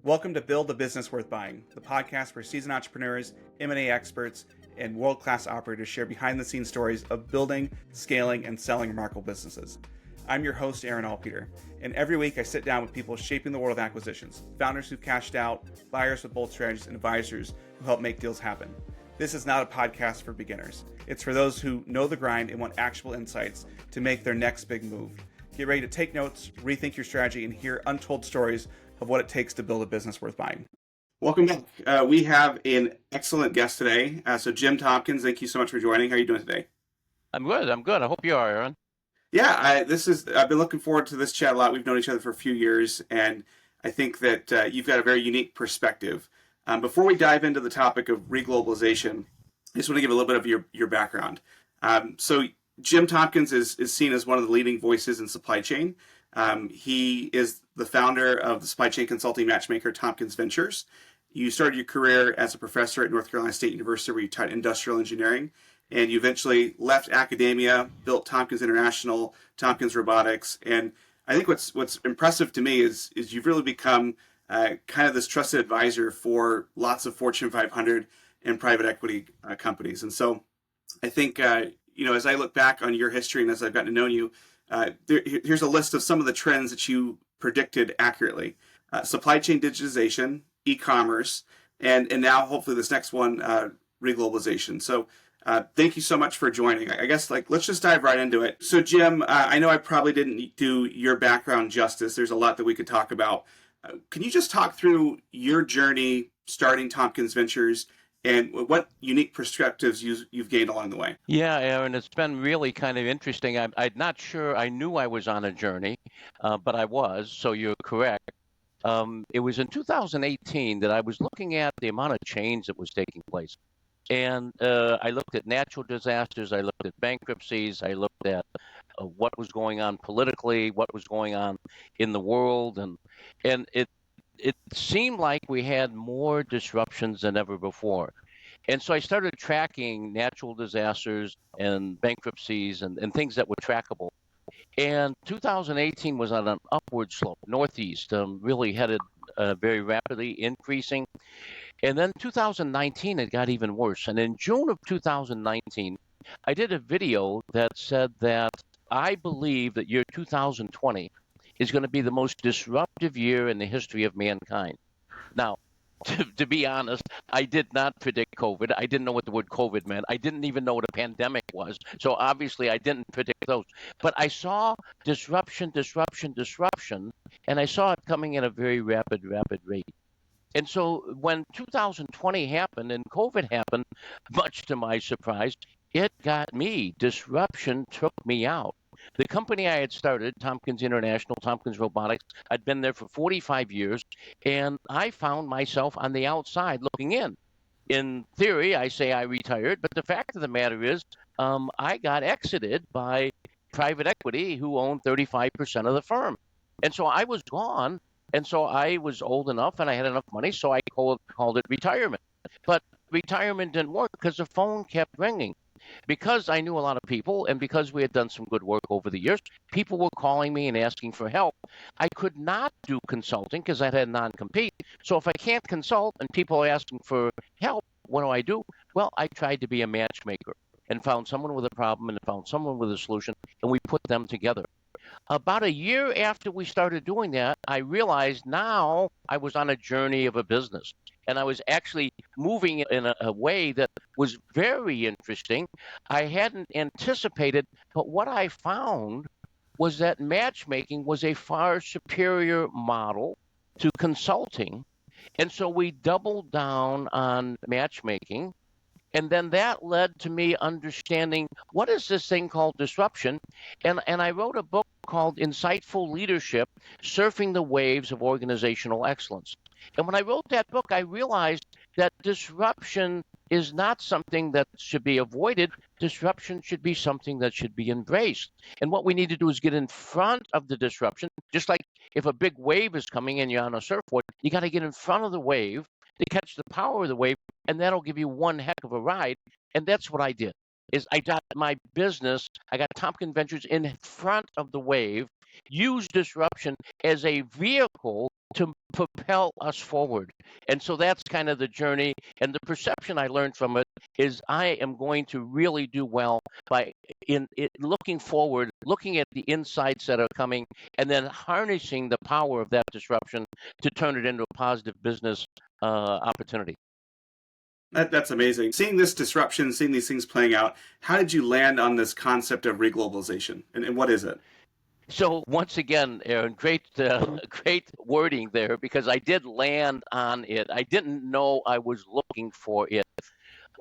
Welcome to Build a Business Worth Buying, the podcast where seasoned entrepreneurs, M&A experts, and world-class operators share behind-the-scenes stories of building, scaling, and selling remarkable businesses. I'm your host, Aaron Allpeter, and every week I sit down with people shaping the world of acquisitions, founders who've cashed out, buyers with bold strategies, and advisors who help make deals happen. This is not a podcast for beginners. It's for those who know the grind and want actionable insights to make their next big move. Get ready to take notes, rethink your strategy, and hear untold stories of what it takes to build a business worth buying. Welcome back. We have an excellent guest today. So Jim Tompkins, thank you so much for joining. How are you doing today? I'm good. I hope you are, Aaron. Yeah, I've been looking forward to this chat a lot. We've known each other for a few years, and I think that you've got a very unique perspective. Before we dive into the topic of reglobalization, I just want to give a little bit of your background. So Jim Tompkins is seen as one of the leading voices in supply chain. He is the founder of the supply chain consulting matchmaker Tompkins Ventures. You started your career as a professor at North Carolina State University, where you taught industrial engineering, and you eventually left academia, built Tompkins International, Tompkins Robotics, and I think what's impressive to me is you've really become kind of this trusted advisor for lots of Fortune 500 and private equity companies. And so I think as I look back on your history and as I've gotten to know you, here's a list of some of the trends that you predicted accurately. Supply chain digitization, e-commerce, and now hopefully this next one, reglobalization. So thank you so much for joining. I guess let's just dive right into it. So Jim, I know I probably didn't do your background justice. There's a lot that we could talk about. Can you just talk through your journey starting Tompkins Ventures and what unique perspectives you've gained along the way? Yeah, Aaron, it's been really kind of interesting. I'm not sure I knew I was on a journey, but I was, so you're correct. It was in 2018 that I was looking at the amount of change that was taking place. And I looked at natural disasters, I looked at bankruptcies, I looked at what was going on politically, what was going on in the world, and it seemed like we had more disruptions than ever before. And so I started tracking natural disasters and bankruptcies and things that were trackable. And 2018 was on an upward slope, northeast, really headed very rapidly increasing. And then 2019, it got even worse. And in June of 2019, I did a video that said that I believe that year 2020 is going to be the most disruptive year in the history of mankind. Now, to be honest, I did not predict COVID. I didn't know what the word COVID meant. I didn't even know what a pandemic was. So obviously I didn't predict those. But I saw disruption, and I saw it coming at a very rapid rate. And so when 2020 happened and COVID happened, much to my surprise, it got me. Disruption took me out. The company I had started, Tompkins International, Tompkins Robotics, I'd been there for 45 years, and I found myself on the outside looking in. In theory, I say I retired, but the fact of the matter is I got exited by private equity who owned 35% of the firm. And so I was gone. And so I was old enough and I had enough money, so I called it retirement. But retirement didn't work because the phone kept ringing. Because I knew a lot of people and because we had done some good work over the years, people were calling me and asking for help. I could not do consulting because I had non-compete. So if I can't consult and people are asking for help, what do? Well, I tried to be a matchmaker and found someone with a problem and found someone with a solution, and we put them together. About a year after we started doing that, I realized now I was on a journey of a business. And I was actually moving in a way that was very interesting. I hadn't anticipated, but what I found was that matchmaking was a far superior model to consulting. And so we doubled down on matchmaking. And then that led to me understanding what is this thing called disruption. And I wrote a book called Insightful Leadership, Surfing the Waves of Organizational Excellence. And when I wrote that book, I realized that disruption is not something that should be avoided. Disruption should be something that should be embraced. And what we need to do is get in front of the disruption. Just like if a big wave is coming and you're on a surfboard, you got to get in front of the wave to catch the power of the wave, and that'll give you one heck of a ride. And that's what I did. Is I got my business, I got Tompkins Ventures in front of the wave, used disruption as a vehicle to propel us forward. And so that's kind of the journey. And the perception I learned from it is I am going to really do well by looking forward, looking at the insights that are coming, and then harnessing the power of that disruption to turn it into a positive business opportunity. That's amazing. Seeing this disruption, seeing these things playing out, how did you land on this concept of reglobalization? And what is it? So once again, Aaron, great, great wording there because I did land on it. I didn't know I was looking for it.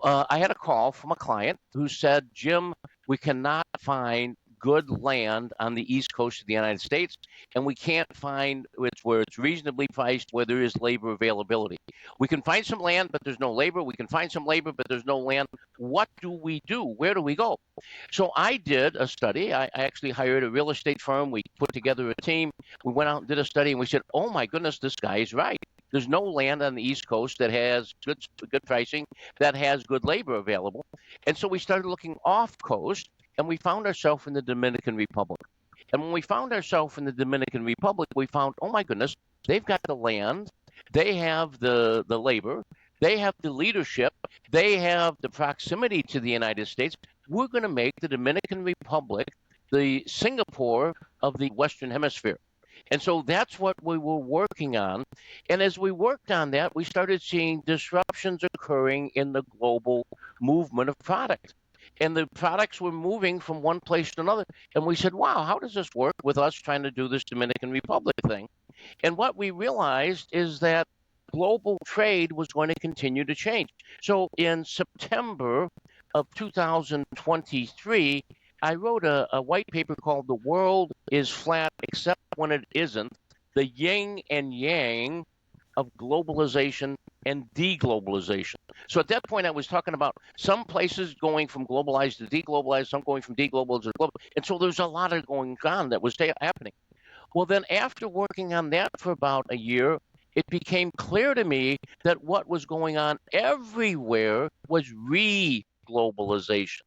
I had a call from a client who said, Jim, we cannot find good land on the East Coast of the United States, and we can't find where it's reasonably priced, where there is labor availability. We can find some land, but there's no labor. We can find some labor, but there's no land. What do we do? Where do we go? So I did a study. I actually hired a real estate firm. We put together a team. We went out and did a study, and we said, oh my goodness, this guy is right. There's no land on the East Coast that has good pricing, that has good labor available. And so we started looking off coast, and we found ourselves in the Dominican Republic. And when we found ourselves in the Dominican Republic, we found, oh my goodness, they've got the land, they have the labor, they have the leadership, they have the proximity to the United States. We're going to make the Dominican Republic the Singapore of the Western Hemisphere. And so that's what we were working on. And as we worked on that, we started seeing disruptions occurring in the global movement of product. And the products were moving from one place to another. And we said, wow, how does this work with us trying to do this Dominican Republic thing? And what we realized is that global trade was going to continue to change. So in September of 2023, I wrote a white paper called The World is Flat Except When It Isn't, the yin and yang of globalization and deglobalization. So at that point, I was talking about some places going from globalized to deglobalized, some going from deglobalized to global. And so there's a lot of going on that was happening. Well, then after working on that for about a year, it became clear to me that what was going on everywhere was re-globalization.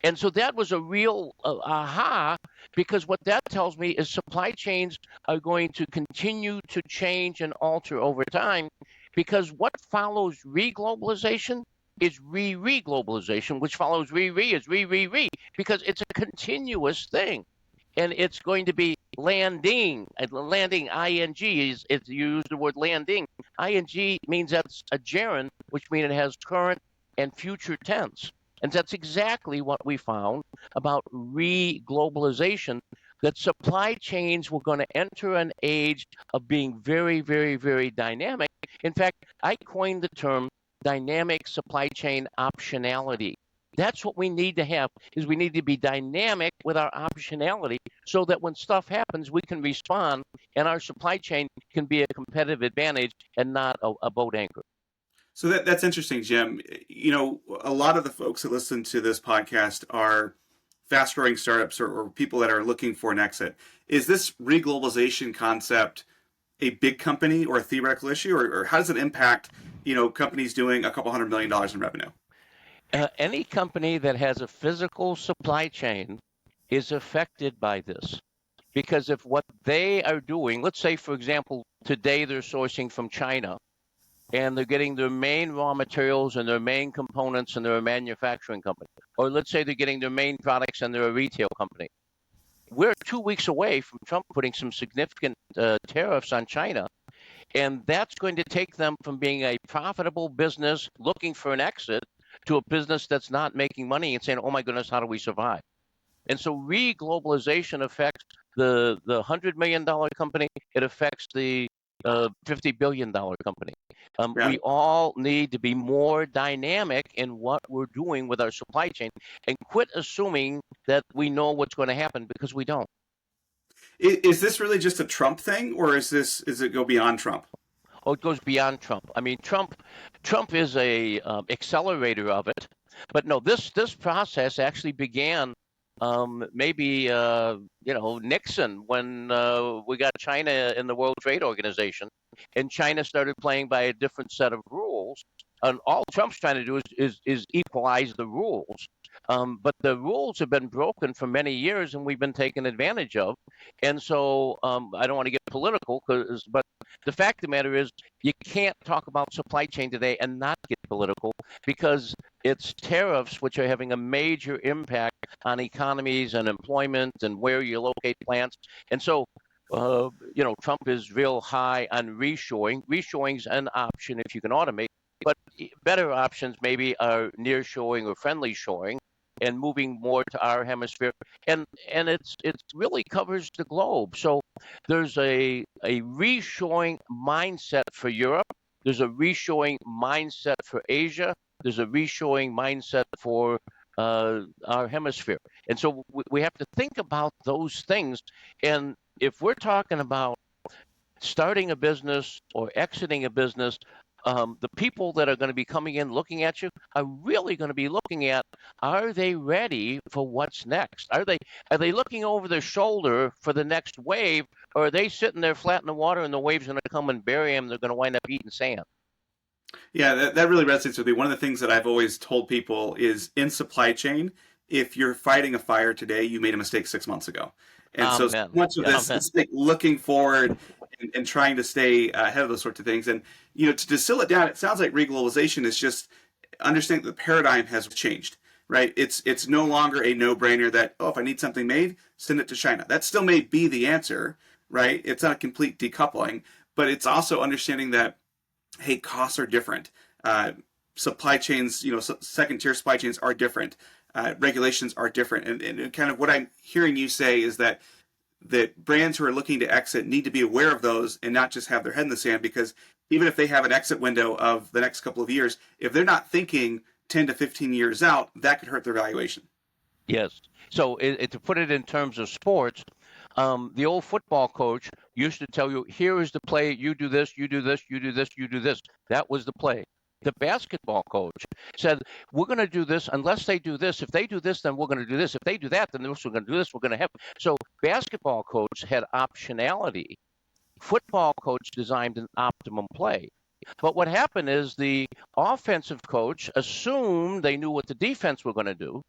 And so that was a real aha, because what that tells me is supply chains are going to continue to change and alter over time, because what follows re-globalization is re-globalization, which follows re is re, because it's a continuous thing. And it's going to be landing, ing, is you use the word landing. Ing means that's a gerund, which means it has current and future tense. And that's exactly what we found about re-globalization, that supply chains were going to enter an age of being very, very, very dynamic. In fact, I coined the term dynamic supply chain optionality. That's what we need to have, is we need to be dynamic with our optionality so that when stuff happens, we can respond and our supply chain can be a competitive advantage and not a boat anchor. So that's interesting, Jim. You know, a lot of the folks that listen to this podcast are fast growing startups or people that are looking for an exit. Is this reglobalization concept a big company or a theoretical issue, or how does it impact, you know, companies doing a couple $100 million in revenue? Any company that has a physical supply chain is affected by this. Because if what they are doing, let's say, for example, today they're sourcing from China and they're getting their main raw materials and their main components and they're a manufacturing company. Or let's say they're getting their main products and they're a retail company. We're 2 weeks away from Trump putting some significant tariffs on China. And that's going to take them from being a profitable business looking for an exit to a business that's not making money and saying, oh my goodness, how do we survive? And so re-globalization affects the $100 million company. It affects the $50 billion company. Yeah. We all need to be more dynamic in what we're doing with our supply chain and quit assuming that we know what's going to happen, because we don't. Is this really just a Trump thing, or is it go beyond Trump? Oh, it goes beyond Trump. I mean, Trump is a accelerator of it, but no, this process actually began maybe Nixon, when we got China in the World Trade Organization, and China started playing by a different set of rules. And all Trump's trying to do is equalize the rules. But the rules have been broken for many years, and we've been taken advantage of. And so I don't want to get political, but the fact of the matter is you can't talk about supply chain today and not get political, because it's tariffs which are having a major impact on economies and employment and where you locate plants. And so Trump is real high on reshoring. Reshoring's an option if you can automate, but better options maybe are nearshoring or friendly shoring and moving more to our hemisphere. And it really covers the globe. So there's a reshoring mindset for Europe. There's a reshoring mindset for Asia. There's a reshoring mindset for our hemisphere. And so we have to think about those things. And if we're talking about starting a business or exiting a business, the people that are going to be coming in looking at you are really going to be looking at, are they ready for what's next? Are they looking over their shoulder for the next wave, or are they sitting there flat in the water and the wave's going to come and bury them? They're going to wind up eating sand. Yeah, that really resonates with me. One of the things that I've always told people is in supply chain, if you're fighting a fire today, you made a mistake 6 months ago. And so Amen. much of this Amen. is like looking forward and trying to stay ahead of those sorts of things. And, to distill it down, it sounds like reglobalization is just understanding the paradigm has changed, right? It's no longer a no-brainer that, if I need something made, send it to China. That still may be the answer, right? It's not a complete decoupling, but it's also understanding that, hey, costs are different. Supply chains, second tier supply chains are different. Regulations are different. And kind of what I'm hearing you say is that brands who are looking to exit need to be aware of those and not just have their head in the sand, because even if they have an exit window of the next couple of years, if they're not thinking 10 to 15 years out, that could hurt their valuation. Yes. So to put it in terms of sports, the old football coach used to tell you, here is the play, you do this, you do this, you do this, you do this. That was the play. The basketball coach said, we're going to do this unless they do this. If they do this, then we're going to do this. If they do that, then we're going to do this. We're going to have. So basketball coach had optionality. Football coach designed an optimum play. But what happened is the offensive coach assumed they knew what the defense were going to do.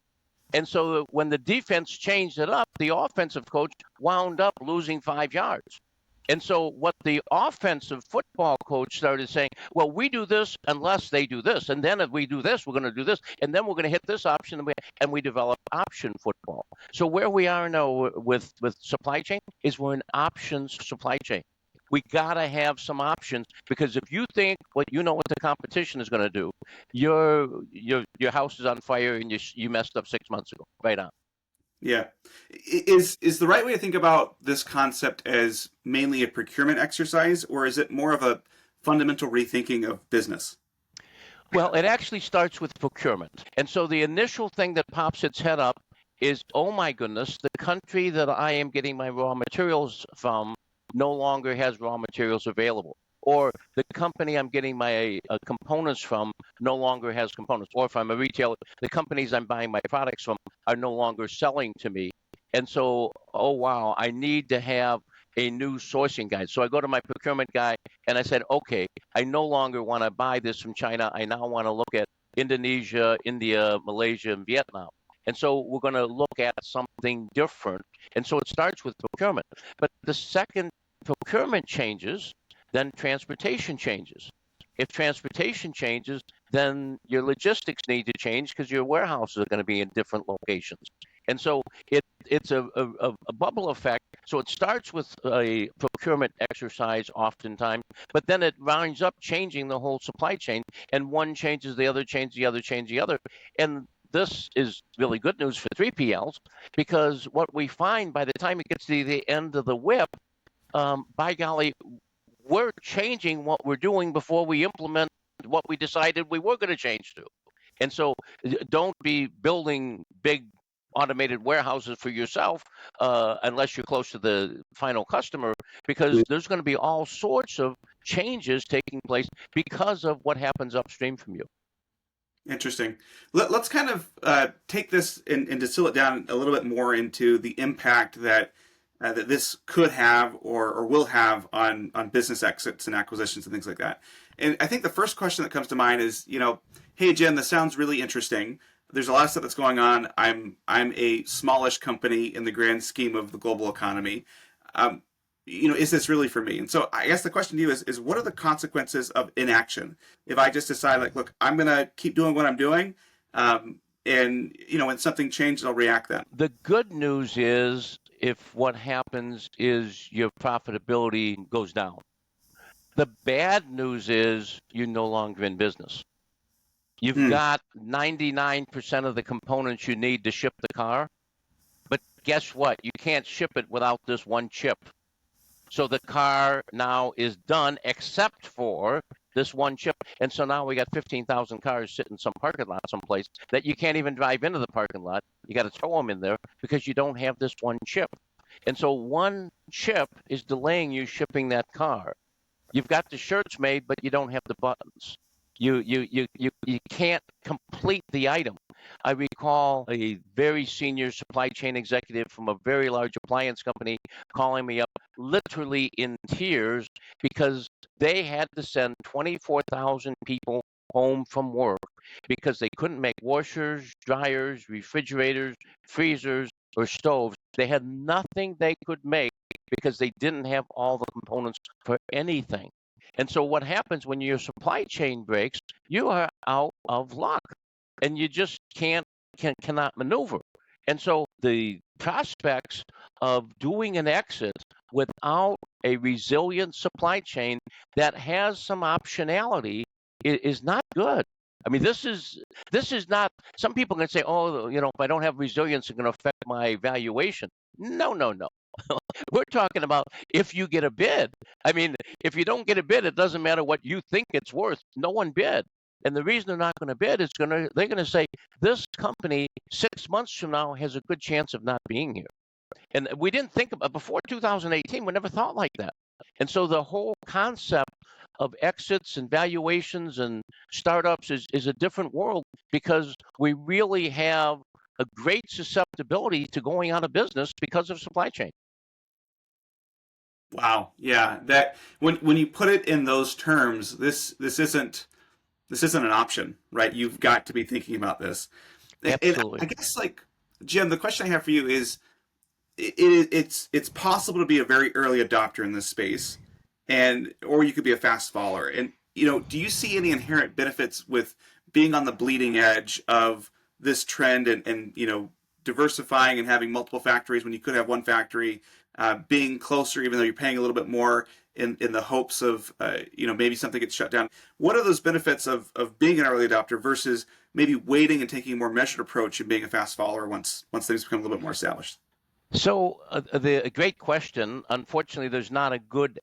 And so when the defense changed it up, the offensive coach wound up losing 5 yards. And so what the offensive football coach started saying, well, we do this unless they do this. And then if we do this, we're going to do this. And then we're going to hit this option. And we develop option football. So where we are now with supply chain is we're in options supply chain. We got to have some options, because if you think what the competition is going to do, your house is on fire and you messed up 6 months ago. Right on. Yeah. Is the right way to think about this concept as mainly a procurement exercise, or is it more of a fundamental rethinking of business? Well, it actually starts with procurement. And so the initial thing that pops its head up is, oh my goodness, the country that I am getting my raw materials from no longer has raw materials available. Or the company I'm getting my components from no longer has components. Or if I'm a retailer, the companies I'm buying my products from are no longer selling to me. And so, oh, wow, I need to have a new sourcing guide. So I go to my procurement guy and I said, okay, I no longer want to buy this from China. I now want to look at Indonesia, India, Malaysia, and Vietnam. And so we're going to look at something different. And so it starts with procurement. But the second procurement changes, then transportation changes. If transportation changes, then your logistics need to change, because your warehouses are going to be in different locations. And so it's a bubble effect. So it starts with a procurement exercise oftentimes, but then it winds up changing the whole supply chain, and one changes, the other changes, the other changes, the other. And this is really good news for 3PLs, because what we find by the time it gets to the end of the whip, by golly, we're changing what we're doing before we implement what we decided we were going to change to. And so don't be building big automated warehouses for yourself unless you're close to the final customer, because there's going to be all sorts of changes taking place because of what happens upstream from you. Interesting. Let's kind of take this and distill it down a little bit more into the impact that this could have or will have on business exits and acquisitions and things like that. And I think the first question that comes to mind is, hey, Jen, this sounds really interesting, there's a lot of stuff that's going on. I'm a smallish company in the grand scheme of the global economy. Um, is this really for me? And so I guess the question to you is what are the consequences of inaction? If I just decide like, look, I'm gonna keep doing what I'm doing, and when something changes, I'll react then. The good news is if what happens is your profitability goes down. The bad news is you're no longer in business. You've Hmm. got 99% of the components you need to ship the car, but guess what? You can't ship it without this one chip. So the car now is done except for this one chip. And so now we got 15,000 cars sitting in some parking lot someplace that you can't even drive into the parking lot. You got to tow them in there because you don't have this one chip. And so one chip is delaying you shipping that car. You've got the shirts made, but you don't have the buttons. You can't complete the item. I recall a very senior supply chain executive from a very large appliance company calling me up literally in tears because they had to send 24,000 people home from work because they couldn't make washers, dryers, refrigerators, freezers, or stoves. They had nothing they could make because they didn't have all the components for anything. And so what happens when your supply chain breaks, you are out of luck and you just cannot maneuver. And so the prospects of doing an exit without a resilient supply chain that has some optionality is not good. I mean, this is not. Some people can say, "Oh, if I don't have resilience, it's going to affect my valuation." No, no, no. We're talking about if you get a bid. I mean, if you don't get a bid, it doesn't matter what you think it's worth. No one bid. And the reason they're not going to bid is they're going to say this company 6 months from now has a good chance of not being here. And we didn't think about before 2018. We never thought like that. And so the whole concept of exits and valuations and startups is a different world because we really have a great susceptibility to going out of business because of supply chain. Wow. Yeah. That when you put it in those terms, this isn't an option, right? You've got to be thinking about this. And Absolutely. I guess like Jim, the question I have for you is it's possible to be a very early adopter in this space, and or you could be a fast follower. And do you see any inherent benefits with being on the bleeding edge of this trend and diversifying and having multiple factories when you could have one factory, being closer even though you're paying a little bit more in the hopes of maybe something gets shut down. What are those benefits of being an early adopter versus maybe waiting and taking a more measured approach and being a fast follower once things become a little bit more established? So a great question. Unfortunately, there's not a good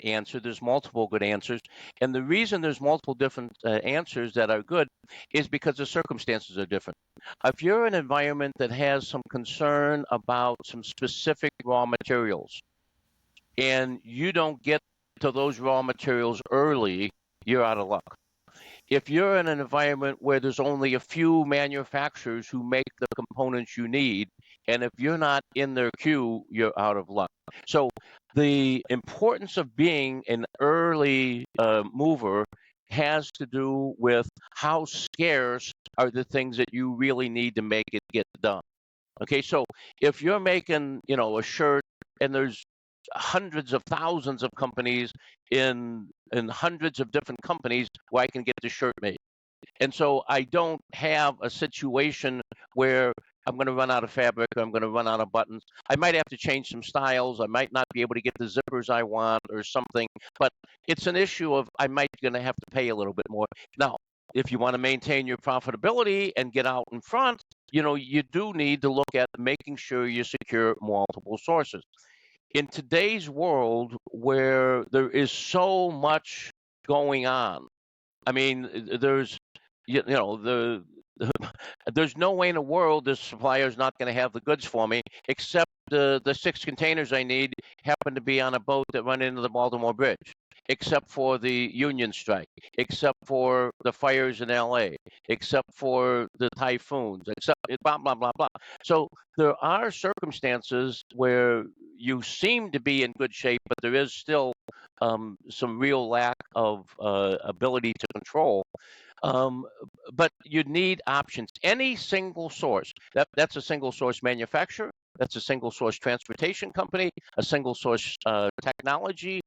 answer. There's multiple good answers, and the reason there's multiple different answers that are good is because the circumstances are different. If you're in an environment that has some concern about some specific raw materials, and you don't get to those raw materials early, you're out of luck. If you're in an environment where there's only a few manufacturers who make the components you need, and if you're not in their queue, you're out of luck. So the importance of being an early mover has to do with how scarce are the things that you really need to make it get done. Okay, so if you're making, a shirt and there's hundreds of thousands of companies in hundreds of different companies where I can get the shirt made. And so I don't have a situation where I'm going to run out of fabric or I'm going to run out of buttons. I might have to change some styles. I might not be able to get the zippers I want or something, but it's an issue of I might going to have to pay a little bit more. Now, if you want to maintain your profitability and get out in front, you do need to look at making sure you secure multiple sources. In today's world where there is so much going on, I mean, there's no way in the world this supplier is not going to have the goods for me, except the 6 containers I need happen to be on a boat that run into the Baltimore Bridge, except for the union strike, except for the fires in LA, except for the typhoons, except blah, blah, blah, blah. So there are circumstances where you seem to be in good shape, but there is still some real lack of ability to control. Um, but you need options. Any single source, that's a single source manufacturer, that's a single source transportation company, a single source technology,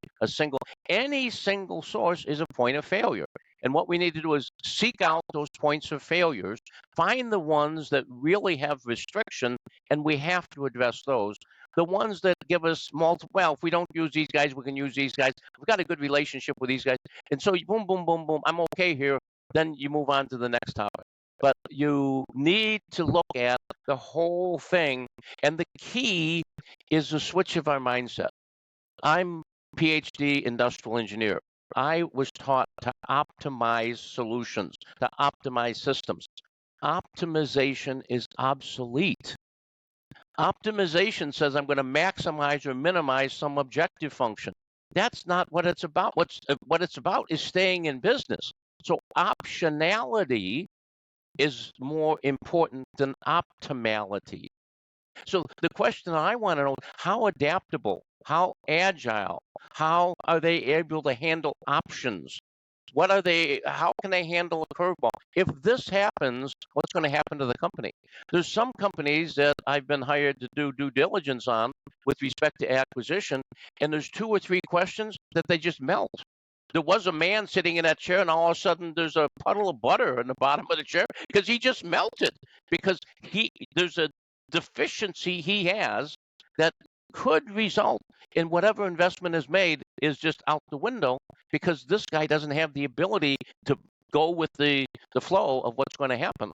any single source is a point of failure. And what we need to do is seek out those points of failures, find the ones that really have restriction, and we have to address those. The ones that give us multiple, well, if we don't use these guys, we can use these guys. We've got a good relationship with these guys. And so boom, boom, boom, boom, I'm okay here. Then you move on to the next topic. But you need to look at the whole thing. And the key is the switch of our mindset. I'm PhD industrial engineer. I was taught to optimize solutions, to optimize systems. Optimization is obsolete. Optimization says I'm going to maximize or minimize some objective function. That's not what it's about. What it's about is staying in business. So optionality is more important than optimality. So the question I want to know, how adaptable, how agile, how are they able to handle options? How can they handle a curveball? If this happens, what's going to happen to the company? There's some companies that I've been hired to do due diligence on with respect to acquisition, and there's 2 or 3 questions that they just melt. There was a man sitting in that chair, and all of a sudden there's a puddle of butter in the bottom of the chair because he just melted because there's a deficiency he has that could result in whatever investment is made is just out the window because this guy doesn't have the ability to go with the flow of what's going to happen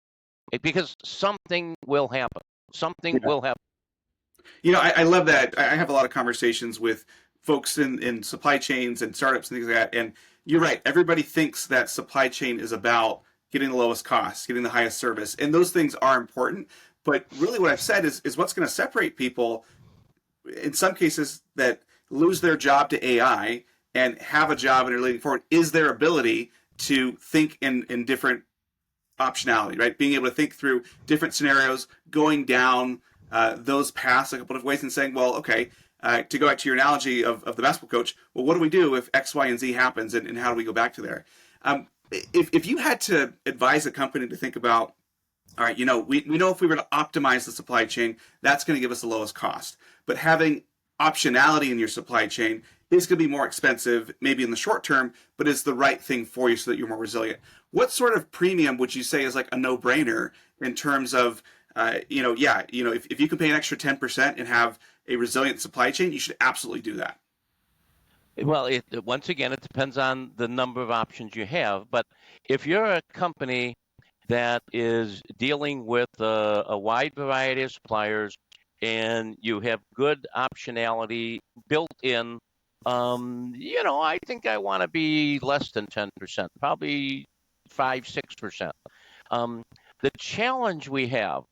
because something will happen. Something Yeah. will happen. I love that. I have a lot of conversations with folks in supply chains and startups and things like that. And you're right. Everybody thinks that supply chain is about getting the lowest cost, getting the highest service. And those things are important. But really what I've said is what's going to separate people in some cases that lose their job to AI and have a job and are leading forward is their ability to think in different optionality, right? Being able to think through different scenarios, going down those paths a couple of ways and saying, well, okay, to go back to your analogy of the basketball coach, well, what do we do if X, Y, and Z happens and how do we go back to there? If you had to advise a company to think about, all right, we know if we were to optimize the supply chain, that's going to give us the lowest cost. But having optionality in your supply chain is going to be more expensive, maybe in the short term, but it's the right thing for you so that you're more resilient. What sort of premium would you say is like a no-brainer in terms of, if you can pay an extra 10% and have a resilient supply chain, you should absolutely do that. Well, once again, it depends on the number of options you have. But if you're a company that is dealing with a wide variety of suppliers and you have good optionality built in, I think I want to be less than 10%, probably 5, 6%. The challenge we have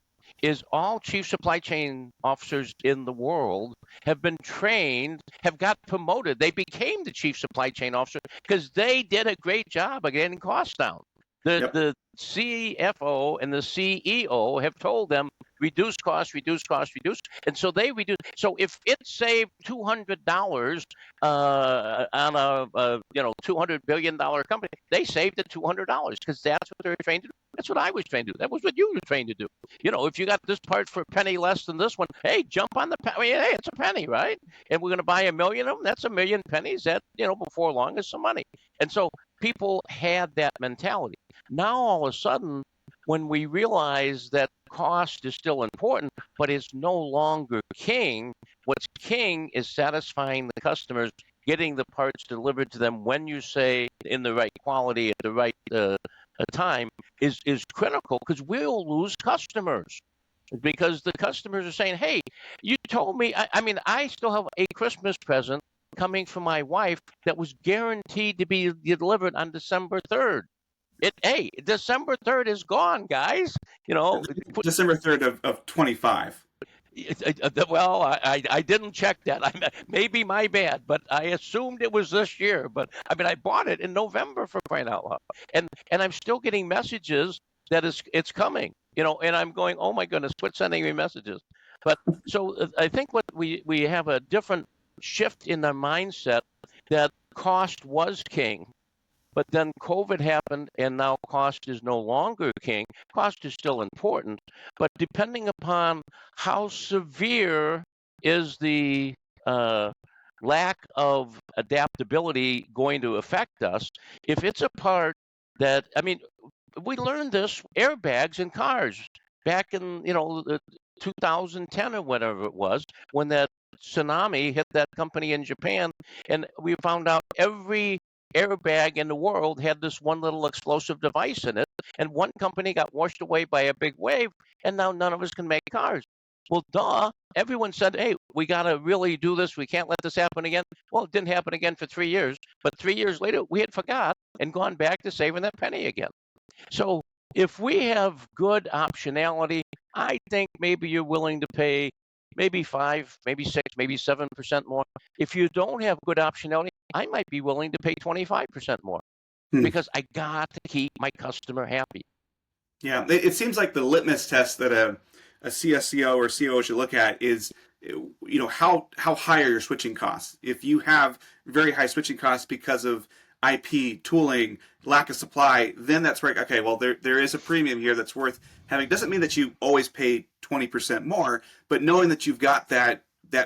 is all chief supply chain officers in the world have been trained, have got promoted. They became the chief supply chain officer because they did a great job of getting costs down. Yep. The CFO and the CEO have told them reduce costs, reduce costs, reduce, and so they reduce. So if it saved $200 on a $200 billion company, they saved it $200 because that's what they're trained to do. That's what I was trained to do. That was what you were trained to do. If you got this part for a penny less than this one, hey, jump on the penny. I mean, hey, it's a penny, right? And we're going to buy 1 million of them. That's 1 million pennies. That before long is some money. And so people had that mentality. Now all of a sudden, when we realize that cost is still important, but it's no longer king, what's king is satisfying the customers, getting the parts delivered to them when you say in the right quality at the right time is critical because we'll lose customers because the customers are saying, hey, you told me, I still have a Christmas present coming from my wife that was guaranteed to be delivered on December 3rd. Hey, December 3rd is gone, guys. December 3rd of 25. Well, I didn't check that. Maybe my bad, but I assumed it was this year. But I bought it in November for crying out loud, and I'm still getting messages that it's coming. And I'm going, oh my goodness, quit sending me messages. But so I think what we have a different shift in our mindset that cost was king But then COVID happened, and now cost is no longer king. Cost is still important, but depending upon how severe is the uh, lack of adaptability going to affect us, if it's a part that, I mean, we learned this airbags in cars back in 2010 or whatever it was, when that tsunami hit that company in Japan, and we found out every airbag in the world had this one little explosive device in it, and one company got washed away by a big wave, and now none of us can make cars. Well, duh. Everyone said, hey, we got to really do this. We can't let this happen again. Well, it didn't happen again for 3 years. But 3 years later, we had forgot and gone back to saving that penny again. So if we have good optionality, I think maybe you're willing to pay maybe 5, maybe 6, maybe 7% more. If you don't have good optionality, I might be willing to pay 25% more because I got to keep my customer happy. Yeah, it seems like the litmus test that a CSCO or COO should look at is, how high are your switching costs? If you have very high switching costs because of IP, tooling, lack of supply, then that's right. Okay, well, there is a premium here that's worth having. Doesn't mean that you always pay 20% more, but knowing that you've got that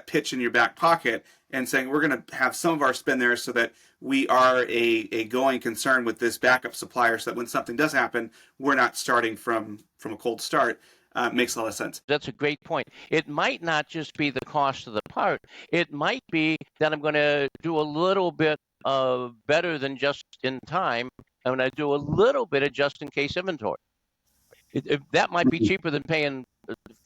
pitch in your back pocket and saying we're going to have some of our spend there so that we are a going concern with this backup supplier, so that when something does happen, we're not starting from a cold start. Makes a lot of sense. That's a great point. It might not just be the cost of the part. It might be that I'm going to do a little bit better than just in time. I'm going to do a little bit of just in case inventory. That might be cheaper than paying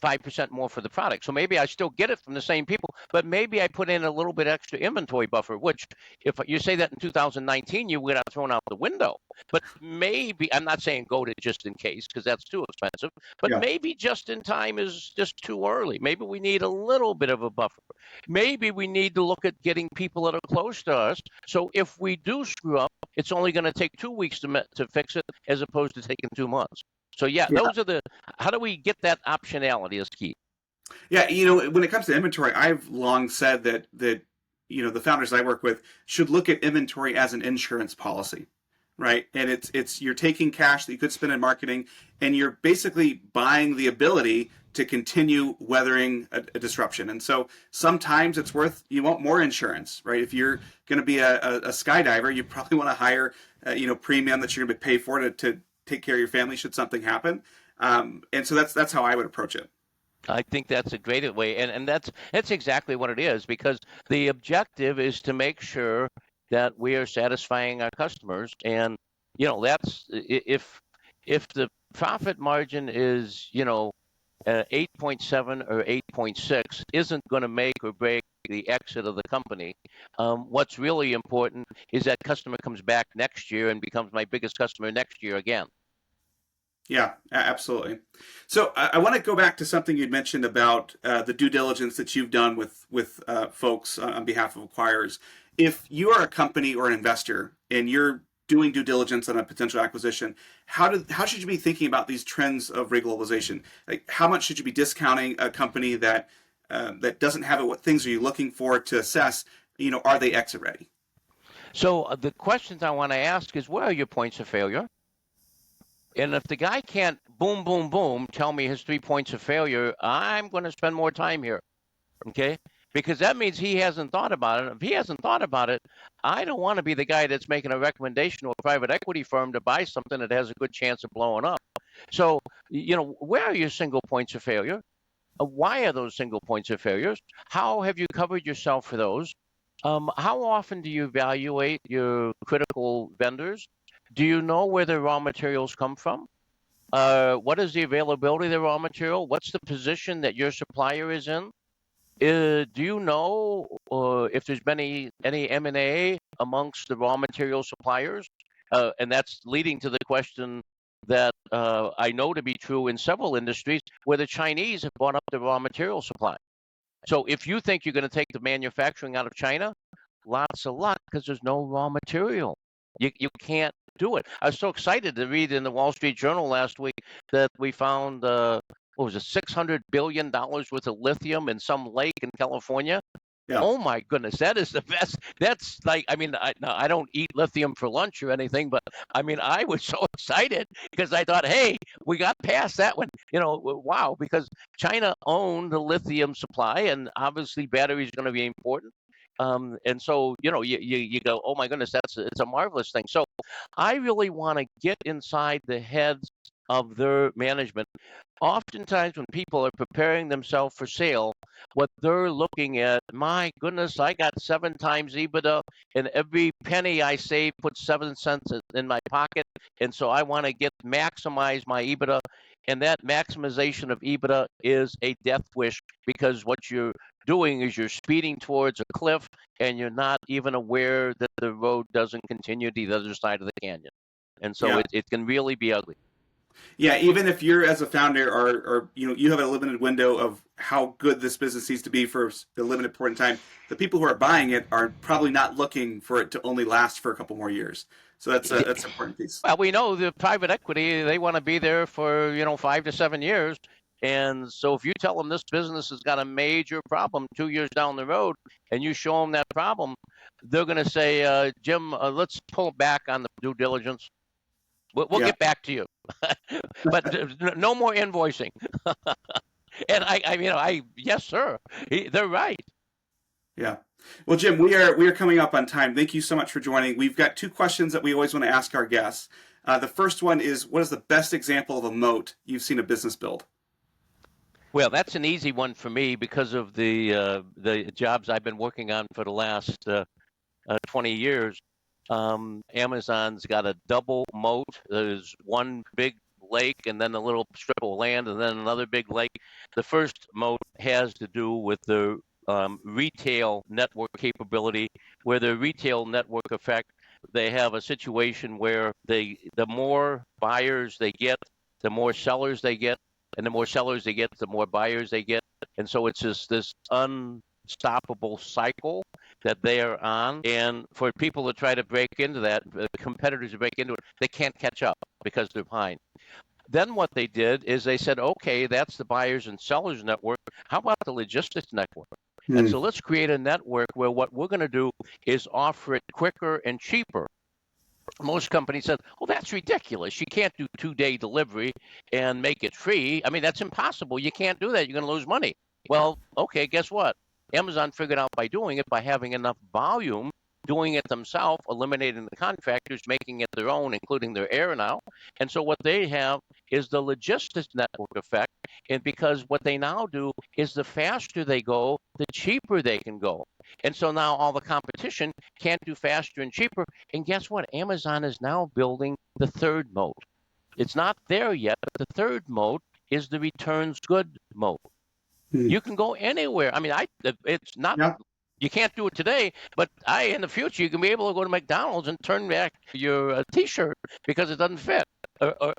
5% more for the product. So maybe I still get it from the same people, but maybe I put in a little bit extra inventory buffer, which if you say that in 2019, you would have thrown out the window. But maybe, I'm not saying go to just in case because that's too expensive, but maybe just in time is just too early. Maybe we need a little bit of a buffer. Maybe we need to look at getting people that are close to us. So if we do screw up, it's only going to take 2 weeks to fix it as opposed to taking 2 months. So those are how do we get that optionality is key. Yeah, when it comes to inventory, I've long said that the founders I work with should look at inventory as an insurance policy, right? And it's you're taking cash that you could spend in marketing, and you're basically buying the ability to continue weathering a disruption. And so sometimes you want more insurance, right? If you're going to be a skydiver, you probably want to hire premium that you're going to pay for to take care of your family should something happen. And so that's how I would approach it. I think that's a great way, and that's exactly what it is, because the objective is to make sure that we are satisfying our customers, and that's if the profit margin is 8.7 or 8.6 isn't going to make or break the exit of the company. What's really important is that customer comes back next year and becomes my biggest customer next year again. Yeah, absolutely. So I want to go back to something you'd mentioned about the due diligence that you've done with folks on behalf of acquirers. If you are a company or an investor and you're doing due diligence on a potential acquisition, how should you be thinking about these trends of reglobalization? Like, how much should you be discounting a company that doesn't have it? What things are you looking for to assess? Are they exit ready? So the questions I want to ask is, where are your points of failure? And if the guy can't boom, boom, boom, tell me his 3 points of failure, I'm going to spend more time here, okay? Because that means he hasn't thought about it. If he hasn't thought about it, I don't want to be the guy that's making a recommendation to a private equity firm to buy something that has a good chance of blowing up. So, where are your single points of failure? Why are those single points of failures? How have you covered yourself for those? How often do you evaluate your critical vendors? Do you know where the raw materials come from? What is the availability of the raw material? What's the position that your supplier is in? Do you know if there's been any M&A amongst the raw material suppliers? And that's leading to the question that I know to be true in several industries where the Chinese have bought up the raw material supply. So if you think you're going to take the manufacturing out of China, lots of luck, because there's no raw material. You can't do it. I was so excited to read in the Wall Street Journal last week that we found, what was it, $600 billion worth of lithium in some lake in California. Yeah. Oh my goodness, that is the best. That's like, I mean, now, I don't eat lithium for lunch or anything, but I mean, I was so excited because I thought, hey, we got past that one. Wow, because China owned the lithium supply, and obviously batteries are going to be important. And so, you go, oh my goodness, it's a marvelous thing. So I really want to get inside the heads of their management. Oftentimes, when people are preparing themselves for sale, what they're looking at, my goodness, I got 7 times EBITDA, and every penny I save puts 7 cents in my pocket. And so I want to maximize my EBITDA. And that maximization of EBITDA is a death wish, because what you're doing is you're speeding towards a cliff, and you're not even aware that the road doesn't continue to the other side of the canyon. And so Yeah. it can really be ugly. Yeah, even if you're as a founder or you have a limited window of how good this business needs to be for the limited point in time, the people who are buying it are probably not looking for it to only last for a couple more years. So that's an important piece. Well, we know the private equity, they want to be there for, 5 to 7 years. And so if you tell them this business has got a major problem 2 years down the road, and you show them that problem, they're going to say, Jim, let's pull back on the due diligence. We'll Yeah, get back to you. But no more invoicing. And yes, sir. They're right. yeah. Well, Jim, we are coming up on time. Thank you so much for joining. We've got two questions that we always want to ask our guests. The first one is, what is the best example of a moat you've seen a business build? Well, that's an easy one for me because of the jobs I've been working on for the last 20 years. Amazon's got a double moat. There's one big lake and then a little strip of land and then another big lake. The first moat has to do with the retail network capability, where the retail network effect, they have a situation where the more buyers they get, the more sellers they get, and the more sellers they get, the more buyers they get. And so it's just this unstoppable cycle that they are on. And for people to try to break into that, competitors to break into it, they can't catch up because they're behind. Then what they did is they said, okay, that's the buyers and sellers network. How about the logistics network? And Hmm. so let's create a network where what we're going to do is offer it quicker and cheaper. Most companies said, "Oh, that's ridiculous. You can't do 2-day delivery and make it free. I mean, that's impossible. You can't do that. You're going to lose money." Well, okay, guess what? Amazon figured out by doing it, by having enough volume, doing it themselves, eliminating the contractors, making it their own, including their air now. And so what they have is the logistics network effect. And because what they now do is the faster they go, the cheaper they can go. And so now all the competition can't do faster and cheaper. And guess what? Amazon is now building the third moat. It's not there yet, but the third moat is the returns good moat. Hmm. You can go anywhere. I mean, it's not, Yeah. you can't do it today, but in the future, you can be able to go to McDonald's and turn back your T-shirt because it doesn't fit,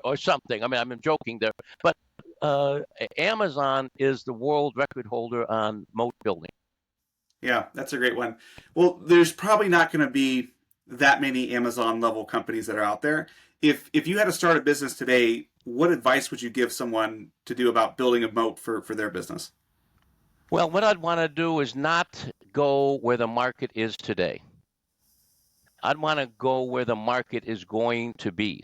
or something. I mean, I'm joking there, but uh, Amazon is the world record holder on moat building. Yeah, that's a great one. Well, there's probably not going to be that many Amazon level companies that are out there. If you had to start a business today, what advice would you give someone to do about building a moat for their business? Well, what I'd want to do is not go where the market is today. I'd want to go where the market is going to be.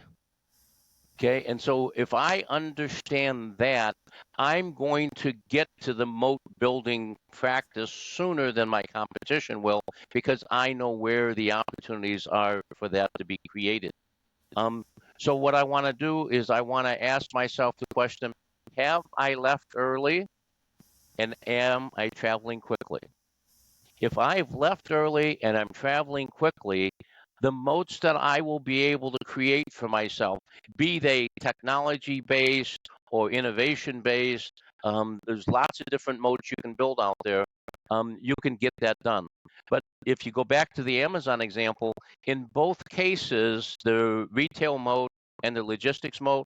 Okay. And so if I understand that, I'm going to get to the moat building practice sooner than my competition will, because I know where the opportunities are for that to be created. Um, so what I want to do is I want to ask myself the question, have I left early, and am I traveling quickly? If I've left early and I'm traveling quickly, the moats that I will be able to create for myself, be they technology based or innovation based, there's lots of different moats you can build out there. You can get that done. But if you go back to the Amazon example, in both cases, the retail moat and the logistics moat,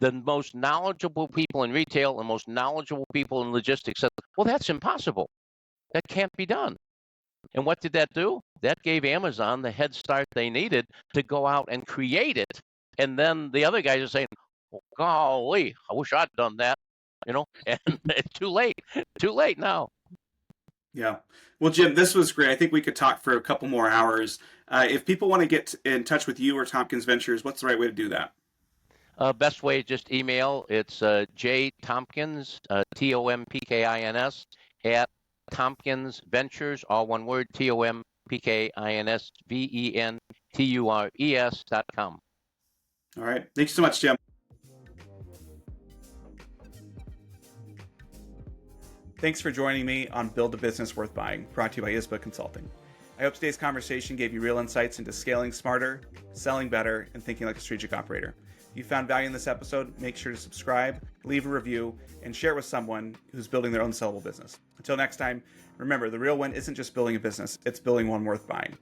the most knowledgeable people in retail and most knowledgeable people in logistics said, well, that's impossible. That can't be done. And what did that do? That gave Amazon the head start they needed to go out and create it. And then the other guys are saying, well, golly, I wish I'd done that, and it's too late now. Yeah. Well, Jim, this was great. I think we could talk for a couple more hours. If people want to get in touch with you or Tompkins Ventures, what's the right way to do that? Best way, just email. It's J Tompkins, Tompkins, at Tompkins Ventures, all one word, TompkinsVentures.com. All right. Thanks so much, Jim. Thanks for joining me on Build a Business Worth Buying, brought to you by ISBA Consulting. I hope today's conversation gave you real insights into scaling smarter, selling better, and thinking like a strategic operator. If you found value in this episode, make sure to subscribe, leave a review, and share it with someone who's building their own sellable business. Until next time, remember, the real win isn't just building a business, it's building one worth buying.